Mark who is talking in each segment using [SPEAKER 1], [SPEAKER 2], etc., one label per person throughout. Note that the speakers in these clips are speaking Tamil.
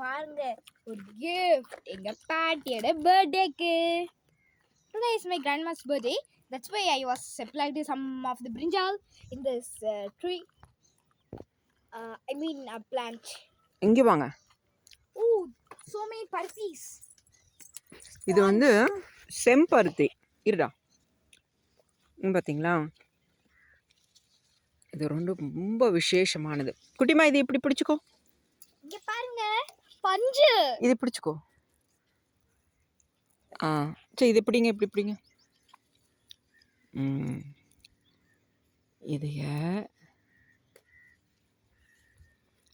[SPEAKER 1] பாருங்க ஒரு gift எங்க பாட்டியோட பர்த்டேக்கு. Today is my grandma's birthday. That's why I was planting some of the brinjal in this tree. A plant.
[SPEAKER 2] இங்கே வாங்க.
[SPEAKER 1] Oh, so many parties.
[SPEAKER 2] இது வந்து செம்பருத்தி இருடா. பார்த்தீங்களா, இது ரொம்ப விசேஷமானது. குட்டிமா இது இப்படி பிடிச்சிக்கோ.
[SPEAKER 1] இங்க பாருங்க பஞ்சு.
[SPEAKER 2] இது பிடிச்சிக்கோ. சரி இது பிடிங்க, இப்படி பிடிங்க. இதைய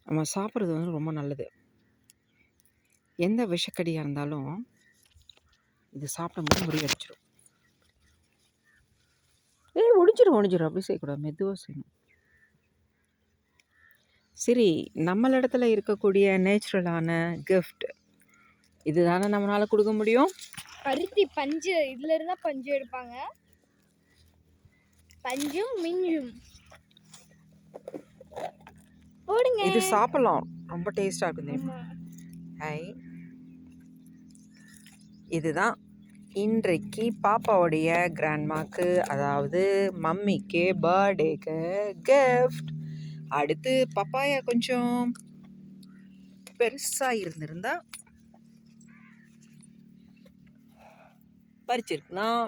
[SPEAKER 2] நம்ம சாப்பிட்றது வந்து ரொம்ப நல்லது. எந்த விஷக்கடியாக இருந்தாலும் இது சாப்பிடும்போது முறியடிச்சிடும். ஒடிஞ்சிடும். அப்படி செய்யக்கூடாது, மெதுவாக செய்யணும். சரி, நம்மளிடத்துல இருக்கக்கூடிய நேச்சுரலான கிஃப்ட் இதுதானே நம்மளால் கொடுக்க முடியும்.
[SPEAKER 1] பருத்தி பஞ்சு, இதுல இருந்தா பஞ்சு எடுப்பாங்க. பஞ்சும் மிஞ்சும் போடுங்க.
[SPEAKER 2] இது சாப்பிடலாம், ரொம்ப டேஸ்டாக இருக்குது. ஹை, இதுதான் இன்றைக்கு பாப்பாவுடைய கிராண்ட்மாக்கு, அதாவது மம்மிக்கு பர்த்டேக்கு கிஃப்ட். அடுத்து பப்பாயா கொஞ்சம் பெருசாக இருந்திருந்தா பறிச்சிருக்கலாம்.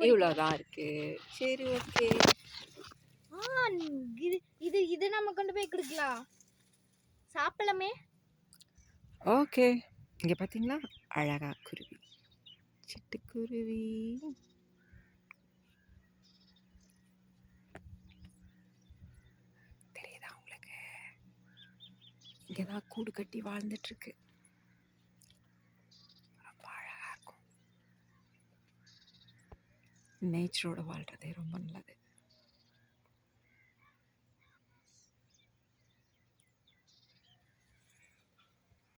[SPEAKER 2] இவ்வளோதான் இருக்கு. சரி, ஓகே.
[SPEAKER 1] இது நம்ம கொண்டு போய் கொடுக்கலாம், சாப்பிடலாமே.
[SPEAKER 2] ஓகே, இங்கே பார்த்தீங்களா அழகா குருவி, சிட்டுக்குருவி. தெரியுதா உங்களுக்கு? இங்கே தான் கூடு கட்டி வாழ்ந்துட்டுருக்கு. ரொம்ப அழகாக இருக்கும். நேச்சரோட வாழ்கிறதே ரொம்ப நல்லது.